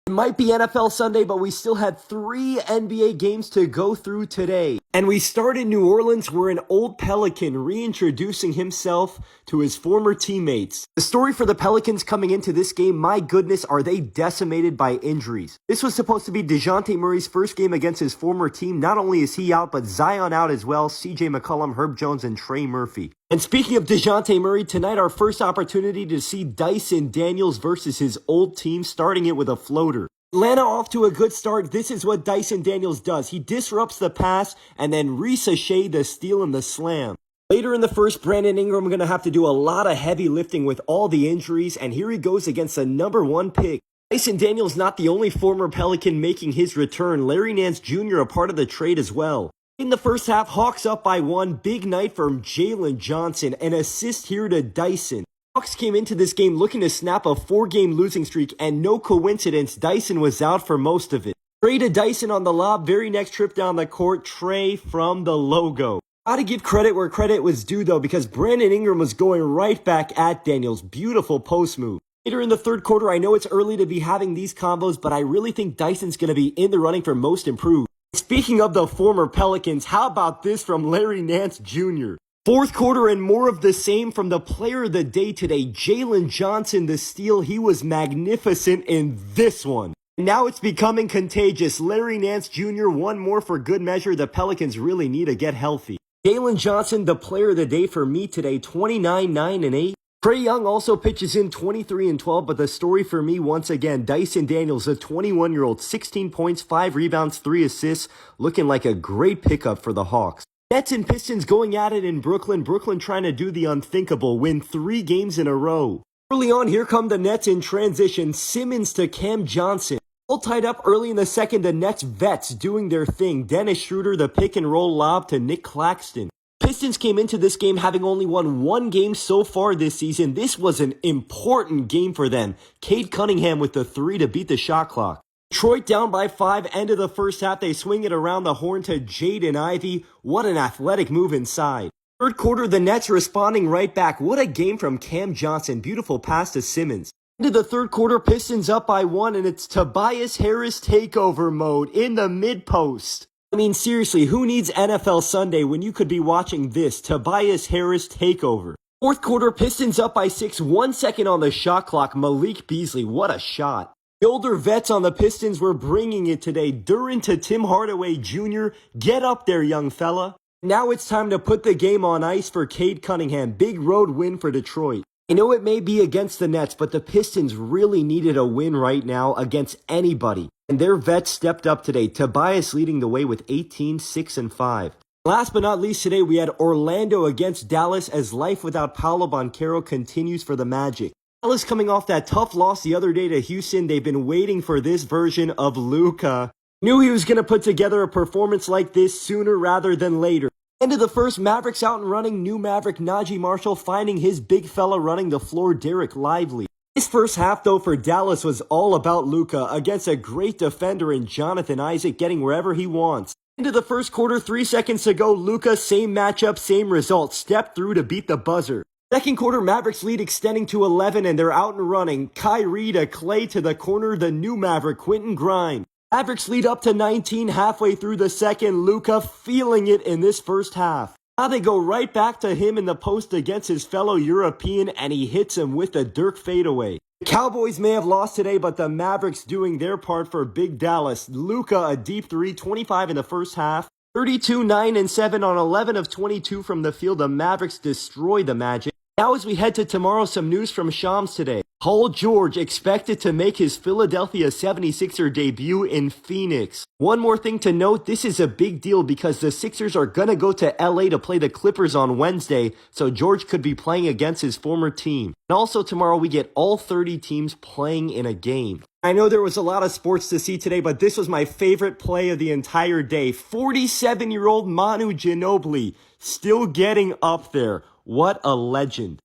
It might be NFL Sunday, but we still had 3 NBA games to go through today. And we start in New Orleans, where an old Pelican reintroducing himself to his former teammates. The story for the Pelicans coming into this game, my goodness, are they decimated by injuries. This was supposed to be DeJounte Murray's first game against his former team. Not only is he out, but Zion out as well, CJ McCollum, Herb Jones, and Trey Murphy. And speaking of DeJounte Murray, tonight our first opportunity to see Dyson Daniels versus his old team, starting it with a floater. Atlanta off to a good start. This is what Dyson Daniels does. He disrupts the pass and then ricochet the steal and the slam. Later in the first, Brandon Ingram going to have to do a lot of heavy lifting with all the injuries, and here he goes against the #1 pick. Dyson Daniels not the only former Pelican making his return. Larry Nance Jr. a part of the trade as well. In the first half, Hawks up by 1. Big night from Jalen Johnson. An assist here to Dyson. Hawks came into this game looking to snap a 4-game losing streak, and no coincidence, Dyson was out for most of it. Trey to Dyson on the lob. Very next trip down the court, Trey from the logo. Gotta give credit where credit was due, though, because Brandon Ingram was going right back at Daniels. Beautiful post move. Later in the third quarter, I know it's early to be having these combos, but I really think Dyson's going to be in the running for most improved. Speaking of the former Pelicans, how about this from Larry Nance Jr.? Fourth quarter and more of the same from the player of the day today, Jalen Johnson, the steal. He was magnificent in this one. Now it's becoming contagious. Larry Nance Jr., one more for good measure. The Pelicans really need to get healthy. Jalen Johnson, the player of the day for me today, 29, 9, and 8. Trae Young also pitches in 23 and 12, but the story for me once again, Dyson Daniels, a 21-year-old, 16 points, 5 rebounds, 3 assists, looking like a great pickup for the Hawks. Nets and Pistons going at it in Brooklyn. Brooklyn trying to do the unthinkable, win 3 games in a row. Early on, here come the Nets in transition. Simmons to Cam Johnson. All tied up early in the second, the Nets vets doing their thing. Dennis Schroeder, the pick and roll lob to Nick Claxton. Pistons came into this game having only won 1 game so far this season. This was an important game for them. Cade Cunningham with the 3 to beat the shot clock. Detroit down by 5, end of the first half. They swing it around the horn to Jaden Ivey. What an athletic move inside. Third quarter, the Nets responding right back. What a game from Cam Johnson. Beautiful pass to Simmons. Into the third quarter, Pistons up by 1, and it's Tobias Harris takeover mode in the mid-post. I mean, seriously, who needs NFL Sunday when you could be watching this? Tobias Harris takeover. Fourth quarter, Pistons up by 6, 1 second on the shot clock. Malik Beasley, what a shot. The older vets on the Pistons were bringing it today. Duran to Tim Hardaway Jr. Get up there, young fella. Now it's time to put the game on ice for Cade Cunningham. Big road win for Detroit. I know it may be against the Nets, but the Pistons really needed a win right now against anybody. And their vets stepped up today. Tobias leading the way with 18, 6, and 5. Last but not least today, we had Orlando against Dallas as life without Paolo Banchero continues for the Magic. Dallas coming off that tough loss the other day to Houston. They've been waiting for this version of Luka. Knew he was going to put together a performance like this sooner rather than later. End of the first, Mavericks out and running. New Maverick Najee Marshall finding his big fella running the floor, Derek Lively. This first half, though, for Dallas was all about Luka against a great defender in Jonathan Isaac getting wherever he wants. Into the first quarter, 3 seconds to go. Luka, same matchup, same result. Step through to beat the buzzer. Second quarter, Mavericks lead extending to 11, and they're out and running. Kyrie to Clay to the corner, the new Maverick, Quentin Grimes. Mavericks lead up to 19 halfway through the second. Luka feeling it in this first half. Now they go right back to him in the post against his fellow European, and he hits him with a Dirk fadeaway. The Cowboys may have lost today, but the Mavericks doing their part for Big Dallas. Luka, a deep 3, 25 in the first half. 32, 9, and 7 on 11 of 22 from the field. The Mavericks destroy the Magic. Now as we head to tomorrow, some news from Shams today. Paul George expected to make his Philadelphia 76er debut in Phoenix. One more thing to note, this is a big deal because the Sixers are going to go to LA to play the Clippers on Wednesday, so George could be playing against his former team. And also tomorrow we get all 30 teams playing in a game. I know there was a lot of sports to see today, but this was my favorite play of the entire day. 47-year-old Manu Ginobili still getting up there. What a legend.